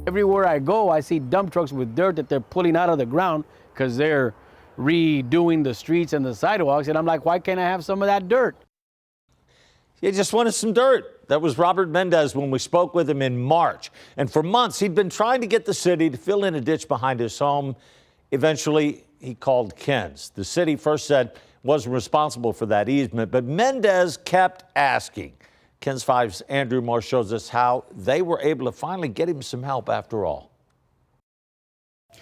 Everywhere I go, I see dump trucks with dirt that they're pulling out of the ground because they're redoing the streets and the sidewalks. And I'm like, why can't I have some of that dirt? He just wanted some dirt. That was Robert Mendez when we spoke with him in March. And for months, he'd been trying to get the city to fill in a ditch behind his home. Eventually, he called KENS. The city first said wasn't responsible for that easement, but Mendez kept asking. KENS 5's Andrew Moore shows us how they were able to finally get him some help after all.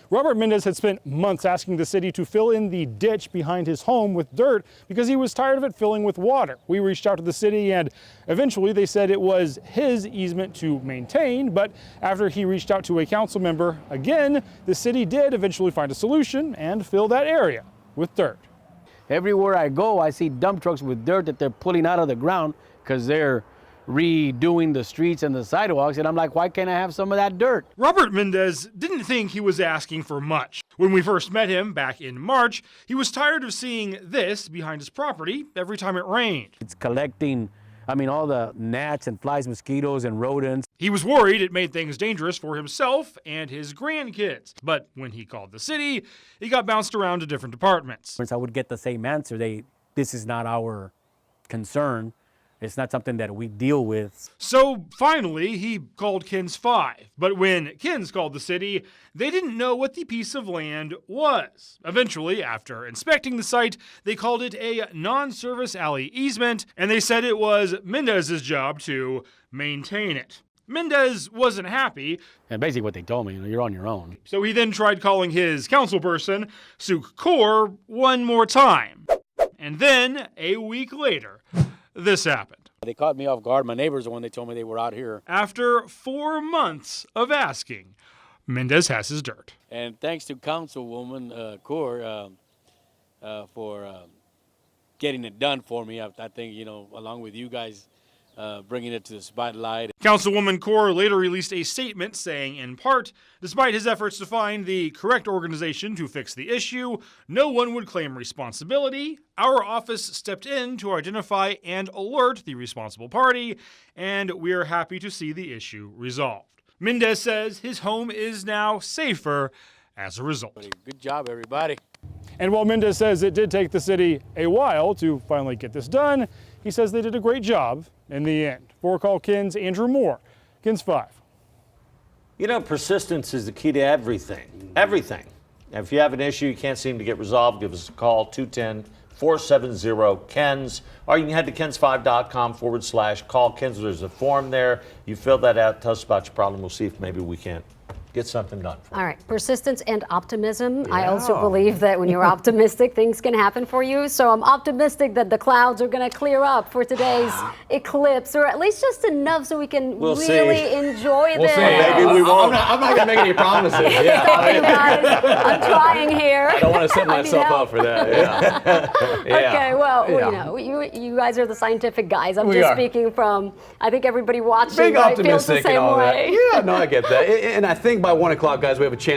Robert Mendez had spent months asking the city to fill in the ditch behind his home with dirt because he was tired of it filling with water. We reached out to the city and eventually they said it was his easement to maintain, but after he reached out to a council member again, the city did eventually find a solution and fill that area with dirt. Everywhere I go, I see dump trucks with dirt that they're pulling out of the ground because they're redoing the streets and the sidewalks. And I'm like, why can't I have some of that dirt? Robert Mendez didn't think he was asking for much. When we first met him back in March, he was tired of seeing this behind his property every time it rained. It's collecting, all the gnats and flies, mosquitoes and rodents. He was worried it made things dangerous for himself and his grandkids. But when he called the city, he got bounced around to different departments. I would get the same answer. This is not our concern. It's not something that we deal with. So finally, he called KENS 5. But when KENS called the city, they didn't know what the piece of land was. Eventually, after inspecting the site, they called it a non-service alley easement, and they said it was Mendez's job to maintain it. Mendez wasn't happy. And basically what they told me, you're on your own. So he then tried calling his councilperson, Suk Kaur, one more time. And then, a week later, this happened. They caught me off guard. My neighbors are when they told me they were out here. After 4 months of asking, Mendez has his dirt. And thanks to councilwoman Kaur for getting it done for me. I think, along with you guys bringing it to the spotlight. Councilwoman Kaur later released a statement saying, in part, despite his efforts to find the correct organization to fix the issue, no one would claim responsibility. Our office stepped in to identify and alert the responsible party, and we are happy to see the issue resolved. Mendez says his home is now safer as a result. Good job, everybody. And while Mendez says it did take the city a while to finally get this done, he says they did a great job in the end. For Call KENS, Andrew Moore, KENS 5. Persistence is the key to everything. Everything. If you have an issue you can't seem to get resolved, give us a call, 210-470-KENS, or you can head to KENS5.com/call KENS. There's a form there. You fill that out, tell us about your problem. We'll see if maybe we can't get something done for you. All right, persistence and optimism. Yeah. I also believe that when you're optimistic, things can happen for you. So I'm optimistic that the clouds are going to clear up for today's eclipse, or at least just enough so we can really enjoy this. Maybe we won't. I'm not going to make any promises. Yeah. Stop you guys. I'm trying here. I don't want to set myself up for that. Yeah. Okay, well, you guys are the scientific guys. I'm just speaking from, I think everybody watching feels the same way. Yeah, no, I get that. And I think by 1 o'clock, guys, we have a chance.